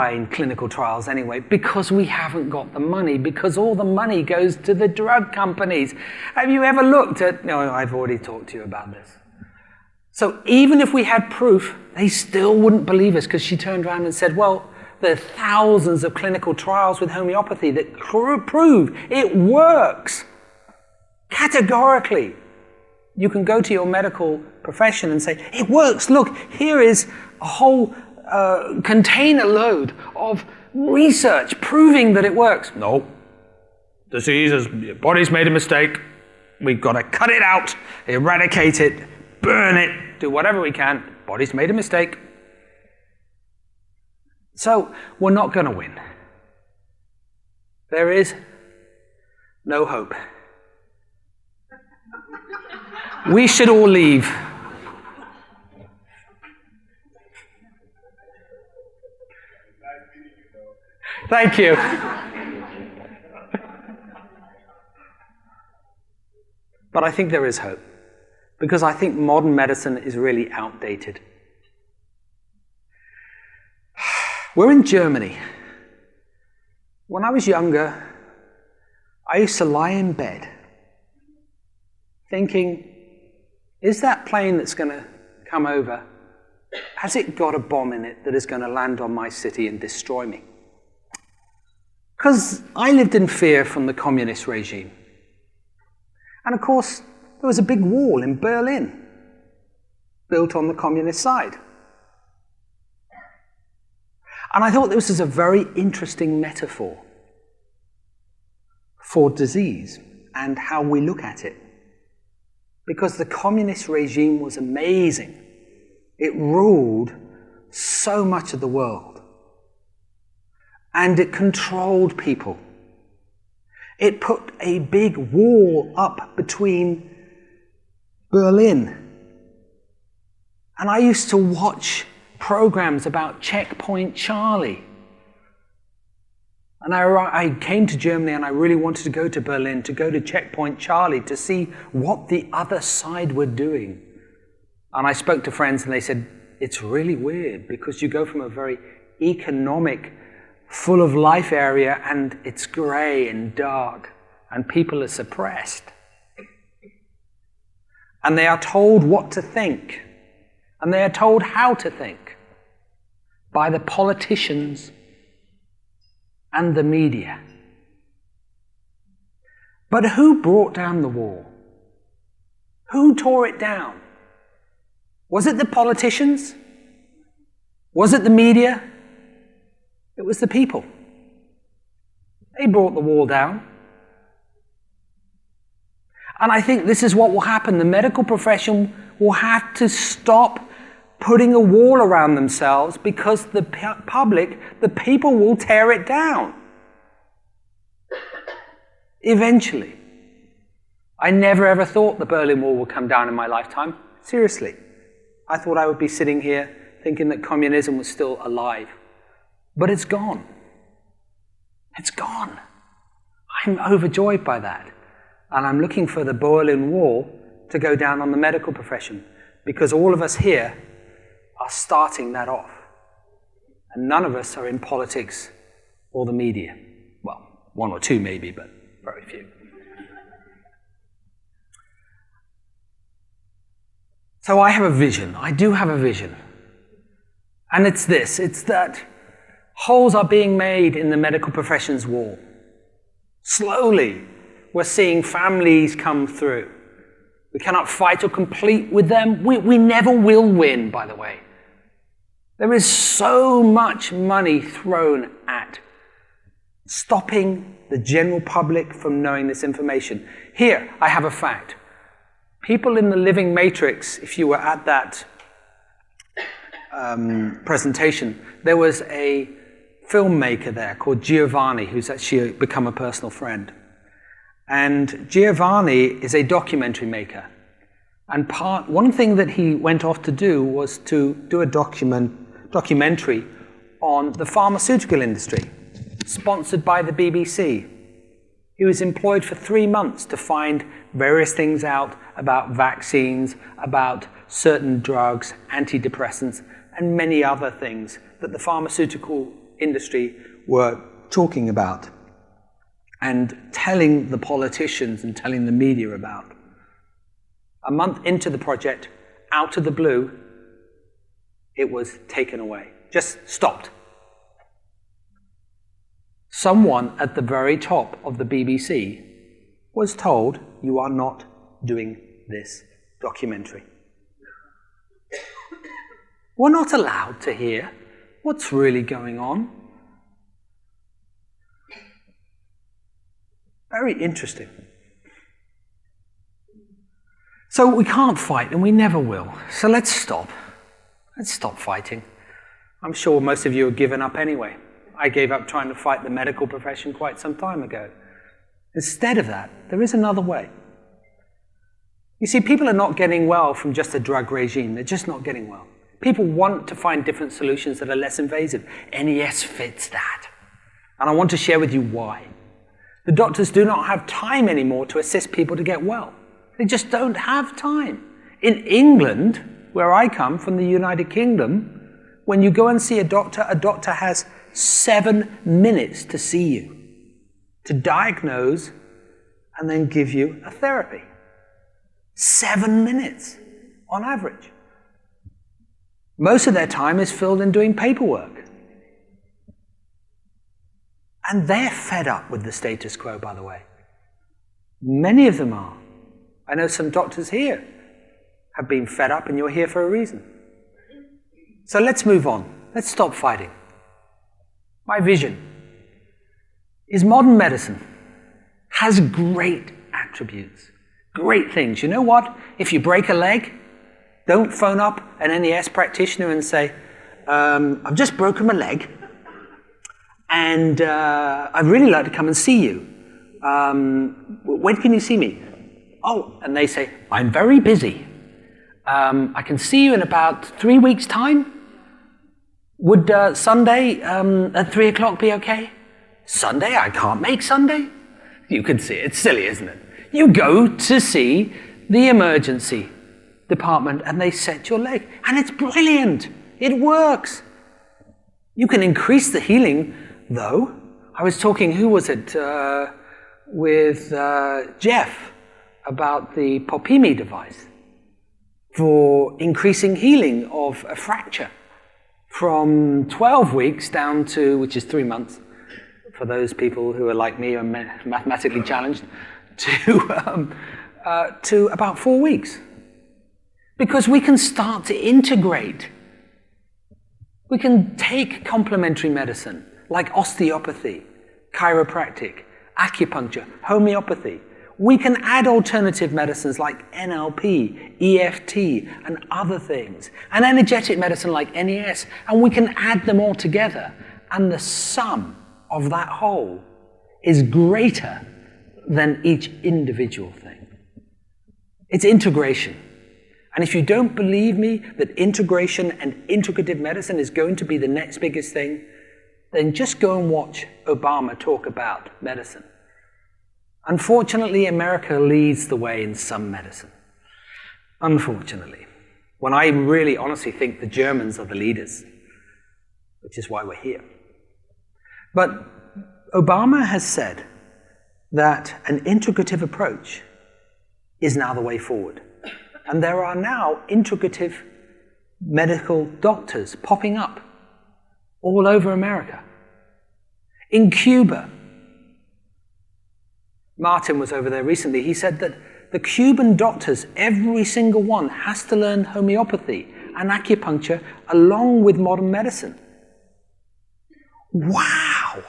in clinical trials anyway, because we haven't got the money, because all the money goes to the drug companies. Have you ever looked at... No, I've already talked to you about this. So even if we had proof, they still wouldn't believe us, because she turned around and said, well, there are thousands of clinical trials with homeopathy that prove it works. Categorically. You can go to your medical profession and say, it works. Look, here is a whole container load of research proving that it works. No. Diseases, your body's made a mistake. We've got to cut it out, eradicate it, burn it, do whatever we can. Body's made a mistake. So we're not going to win. There is no hope. We should all leave. Thank you. But I think there is hope, because I think modern medicine is really outdated. We're in Germany. When I was younger, I used to lie in bed thinking, is that plane that's going to come over, has it got a bomb in it that is going to land on my city and destroy me? Because I lived in fear from the communist regime. And of course, there was a big wall in Berlin, built on the communist side. And I thought this was a very interesting metaphor for disease and how we look at it. Because the communist regime was amazing. It ruled so much of the world. And it controlled people. It put a big wall up between Berlin. And I used to watch programs about Checkpoint Charlie. And I came to Germany and I really wanted to go to Berlin, to go to Checkpoint Charlie, to see what the other side were doing. And I spoke to friends and they said, it's really weird because you go from a very economic, full of life area and it's grey and dark and people are suppressed. And they are told what to think. And they are told how to think by the politicians and the media. But who brought down the wall? Who tore it down? Was it the politicians? Was it the media? It was the people. They brought the wall down. And I think this is what will happen. The medical profession will have to stop putting a wall around themselves because the public, the people will tear it down. Eventually. I never ever thought the Berlin Wall would come down in my lifetime. Seriously. I thought I would be sitting here thinking that communism was still alive. But it's gone. It's gone. I'm overjoyed by that. And I'm looking for the Berlin Wall to go down on the medical profession because all of us here are starting that off. And none of us are in politics or the media. Well, one or two maybe, but very few. So I have a vision. I do have a vision. And it's this. It's that holes are being made in the medical profession's wall. Slowly, we're seeing families come through. We cannot fight or compete with them. We never will win, by the way. There is so much money thrown at stopping the general public from knowing this information. Here, I have a fact. People in the living matrix, if you were at that presentation, there was a filmmaker there called Giovanni, who's actually become a personal friend. And Giovanni is a documentary maker. And one thing that he went off to do was to do a documentary on the pharmaceutical industry, sponsored by the BBC. He was employed for 3 months to find various things out about vaccines, about certain drugs, antidepressants, and many other things that the pharmaceutical industry were talking about and telling the politicians and telling the media about. A month into the project, out of the blue, it was taken away. Just stopped. Someone at the very top of the BBC was told, "You are not doing this documentary." We're not allowed to hear what's really going on. Very interesting. So we can't fight, and we never will. So let's stop. Let's stop fighting. I'm sure most of you have given up anyway. I gave up trying to fight the medical profession quite some time ago. Instead of that, there is another way. You see, people are not getting well from just a drug regime. They're just not getting well. People want to find different solutions that are less invasive. NES fits that. And I want to share with you why. The doctors do not have time anymore to assist people to get well. They just don't have time. In England, where I come from, the United Kingdom, when you go and see a doctor has 7 minutes to see you, to diagnose, and then give you a therapy. 7 minutes on average. Most of their time is filled in doing paperwork. And they're fed up with the status quo, by the way. Many of them are. I know some doctors here have been fed up, and you're here for a reason. So let's move on. Let's stop fighting. My vision is modern medicine has great attributes, great things. You know what? If you break a leg, don't phone up an NES practitioner and say, "I've just broken my leg, and I'd really like to come and see you. When can you see me?" "Oh," and they say, "I'm very busy. I can see you in about 3 weeks' time. Would Sunday at 3 o'clock be okay?" "Sunday? I can't make Sunday." You can see it. It's silly, isn't it? You go to see the emergency department and they set your leg. And it's brilliant. It works. You can increase the healing, though. I was talking, who was it, with Jeff about the Popimi device for increasing healing of a fracture from 12 weeks down to, which is 3 months, for those people who are like me and mathematically challenged, to about 4 weeks. Because we can start to integrate. We can take complementary medicine like osteopathy, chiropractic, acupuncture, homeopathy. We can add alternative medicines like NLP, EFT, and other things, and energetic medicine like NES, and we can add them all together, and the sum of that whole is greater than each individual thing. It's integration. And if you don't believe me that integration and integrative medicine is going to be the next biggest thing, then just go and watch Obama talk about medicine. Unfortunately, America leads the way in some medicine. Unfortunately. When I really honestly think the Germans are the leaders, which is why we're here. But Obama has said that an integrative approach is now the way forward. And there are now integrative medical doctors popping up all over America. In Cuba, Martin was over there recently, he said that the Cuban doctors, every single one, has to learn homeopathy and acupuncture along with modern medicine. Wow!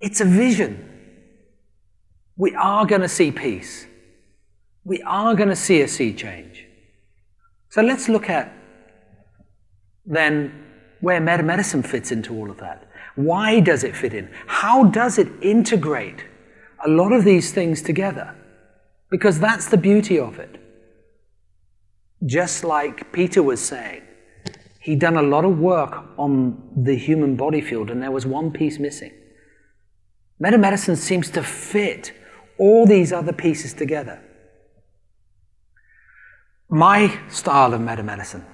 It's a vision. We are going to see peace. We are going to see a sea change. So let's look at then where medicine fits into all of that. Why does it fit in? How does it integrate a lot of these things together? Because that's the beauty of it. Just like Peter was saying, he'd done a lot of work on the human body field and there was one piece missing. Medicine seems to fit all these other pieces together. My style of medicine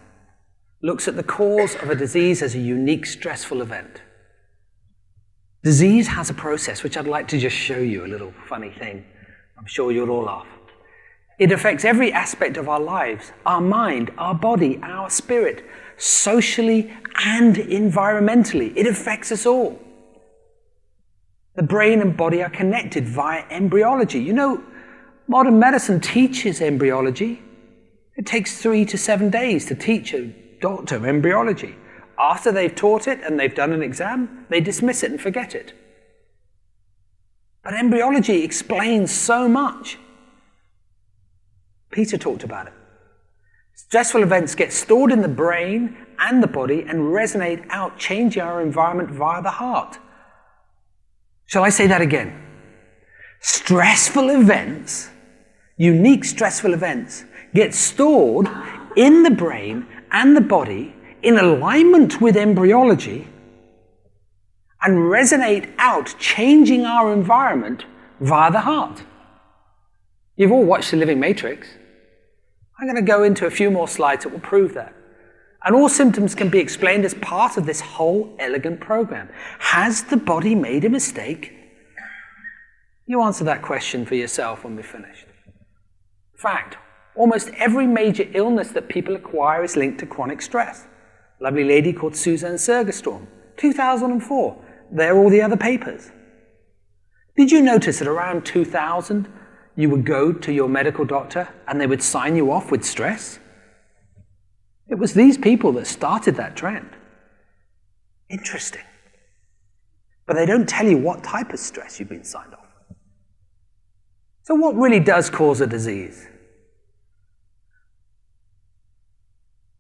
looks at the cause of a disease as a unique stressful event. Disease has a process, which I'd like to just show you a little funny thing. I'm sure you'll all laugh. It affects every aspect of our lives, our mind, our body, our spirit, socially and environmentally. It affects us all. The brain and body are connected via embryology. You know, modern medicine teaches embryology. It takes 3 to 7 days to teach a doctor embryology. After they've taught it and they've done an exam, they dismiss it and forget it. But embryology explains so much. Peter talked about it. Stressful events get stored in the brain and the body and resonate out, changing our environment via the heart. Shall I say that again? Stressful events, unique stressful events, get stored in the brain and the body in alignment with embryology and resonate out, changing our environment via the heart. You've all watched The Living Matrix. I'm going to go into a few more slides that will prove that. And all symptoms can be explained as part of this whole elegant program. Has the body made a mistake? You answer that question for yourself when we're finished. Fact, almost every major illness that people acquire is linked to chronic stress. A lovely lady called Suzanne Sergerstorm, 2004. There are all the other papers. Did you notice that around 2000, you would go to your medical doctor and they would sign you off with stress? It was these people that started that trend. Interesting. But they don't tell you what type of stress you've been signed off with. So what really does cause a disease?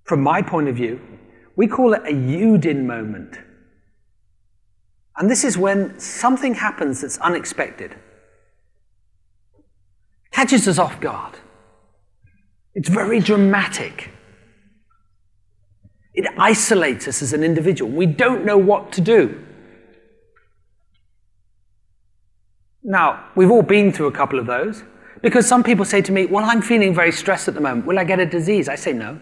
From my point of view, we call it a Udin moment. And this is when something happens that's unexpected. Catches us off guard. It's very dramatic. It isolates us as an individual. We don't know what to do. Now, we've all been through a couple of those, because some people say to me, well, I'm feeling very stressed at the moment. Will I get a disease? I say no.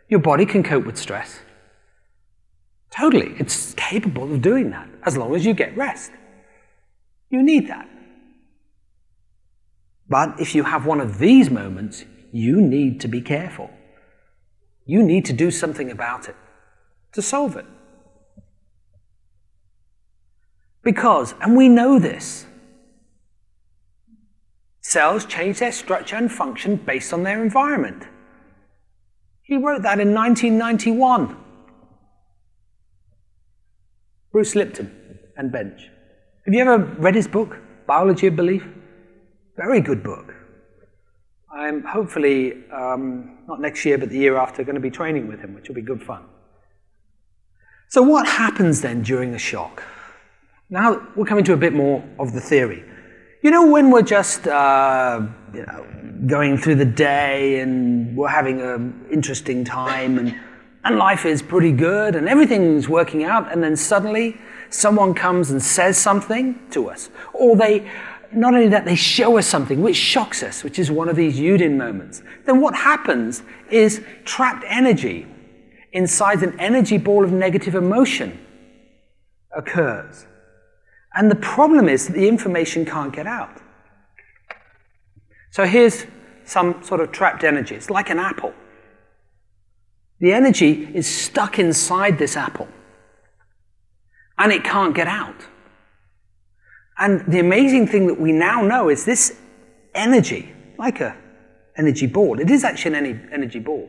Your body can cope with stress. Totally. It's capable of doing that, as long as you get rest. You need that. But if you have one of these moments, you need to be careful. You need to do something about it to solve it. Because, and we know this, cells change their structure and function based on their environment. He wrote that in 1991. Bruce Lipton and Bench. Have you ever read his book, Biology of Belief? Very good book. I'm hopefully, not next year, but the year after, going to be training with him, which will be good fun. So what happens then during a shock? Now we're coming to a bit more of the theory. You know, when we're just going through the day and we're having an interesting time and life is pretty good and everything's working out, and then suddenly someone comes and says something to us, or not only that, they show us something which shocks us, which is one of these Udin moments. Then what happens is trapped energy inside an energy ball of negative emotion occurs. And the problem is that the information can't get out. So here's some sort of trapped energy. It's like an apple. The energy is stuck inside this apple, and it can't get out. And the amazing thing that we now know is this energy, like an energy ball, it is actually an energy ball,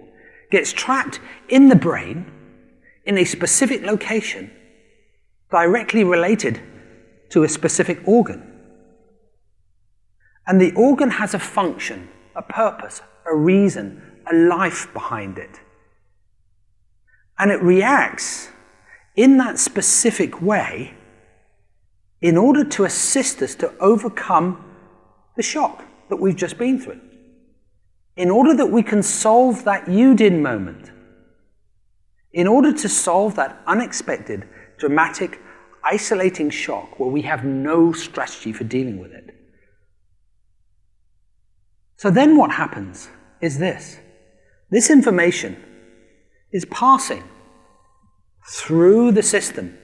gets trapped in the brain in a specific location directly related to a specific organ. And the organ has a function, a purpose, a reason, a life behind it. And it reacts in that specific way in order to assist us to overcome the shock that we've just been through. In order that we can solve that Udin moment. In order to solve that unexpected, dramatic, isolating shock where we have no strategy for dealing with it. So then what happens is this. This information is passing through the system,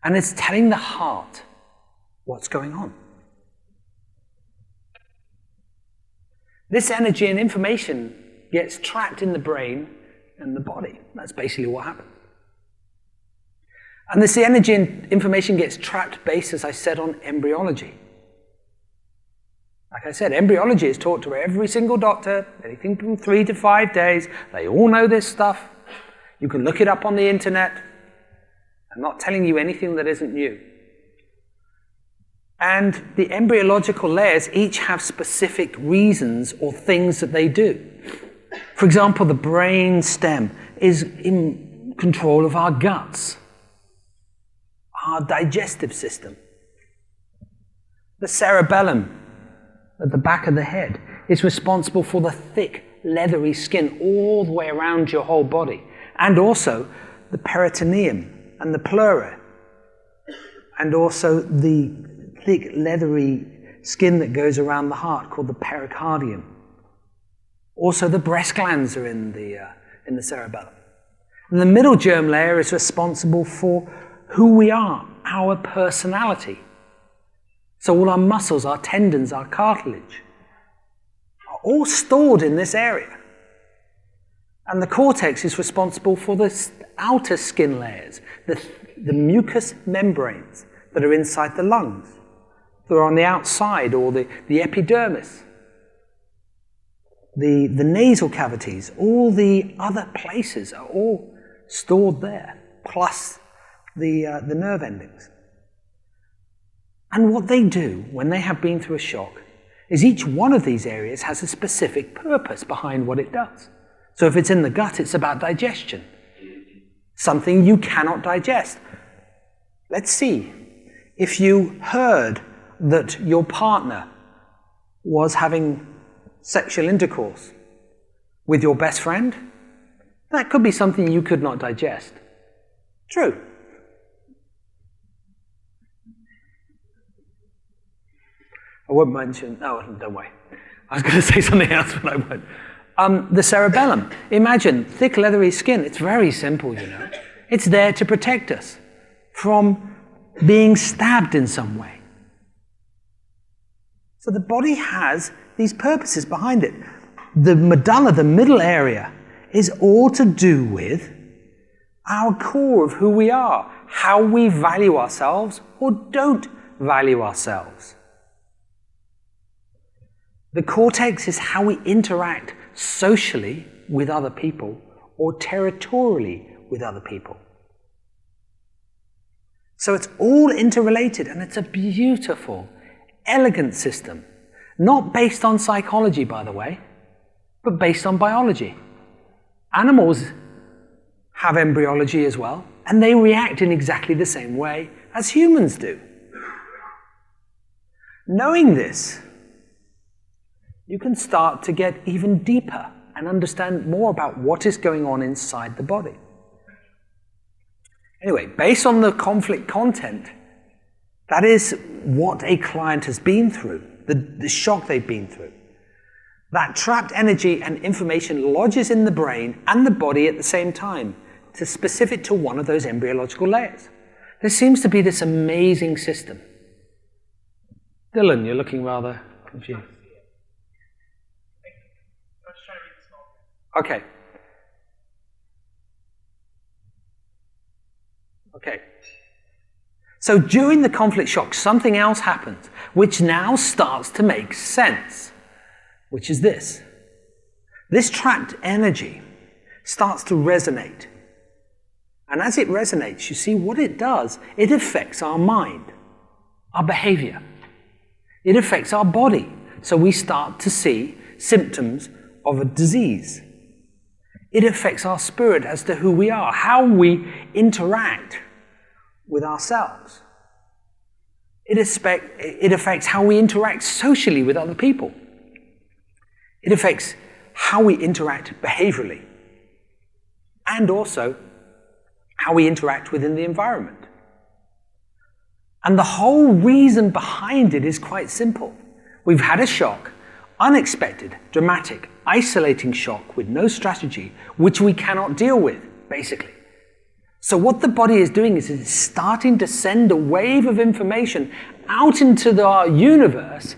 and it's telling the heart what's going on. This energy and information gets trapped in the brain and the body. That's basically what happens. And this energy and information gets trapped based, as I said, on embryology. Like I said, embryology is taught to every single doctor, anything from 3 to 5 days. They all know this stuff. You can look it up on the internet. I'm not telling you anything that isn't new. And the embryological layers each have specific reasons or things that they do. For example, the brain stem is in control of our guts, our digestive system. The cerebellum at the back of the head is responsible for the thick, leathery skin all the way around your whole body, and also the peritoneum and the pleura, and also the thick, leathery skin that goes around the heart called the pericardium. Also, the breast glands are in the cerebellum. And the middle germ layer is responsible for who we are, our personality. So all our muscles, our tendons, our cartilage are all stored in this area. And the cortex is responsible for the outer skin layers, the mucous membranes that are inside the lungs. They're on the outside, or the epidermis, the nasal cavities, all the other places are all stored there, plus the nerve endings. And what they do when they have been through a shock is each one of these areas has a specific purpose behind what it does. So if it's in the gut, it's about digestion, something you cannot digest. Let's see, if you heard that your partner was having sexual intercourse with your best friend, that could be something you could not digest. True. I won't mention, oh, don't worry. I was going to say something else, but I won't. The cerebellum. Imagine, thick, leathery skin. It's very simple, you know. It's there to protect us from being stabbed in some way. So the body has these purposes behind it. The medulla, the middle area, is all to do with our core of who we are, how we value ourselves or don't value ourselves. The cortex is how we interact socially with other people or territorially with other people. So it's all interrelated, and it's a beautiful, elegant system. Not based on psychology, by the way, but based on biology. Animals have embryology as well, and they react in exactly the same way as humans do. Knowing this, you can start to get even deeper and understand more about what is going on inside the body. Anyway, based on the conflict content, that is what a client has been through, the shock they've been through. That trapped energy and information lodges in the brain and the body at the same time, to specific to one of those embryological layers. There seems to be this amazing system. Dylan, you're looking rather confused. Okay. Okay. So during the conflict shock, something else happens, which now starts to make sense, which is this. This trapped energy starts to resonate. And as it resonates, you see what it does, it affects our mind, our behavior. It affects our body. So we start to see symptoms of a disease. It affects our spirit as to who we are, how we interact with ourselves. It affects how we interact socially with other people. It affects how we interact behaviorally, and also how we interact within the environment. And the whole reason behind it is quite simple. We've had a shock. unexpected, dramatic, isolating shock with no strategy, which we cannot deal with, basically. So what the body is doing is it's starting to send a wave of information out into our universe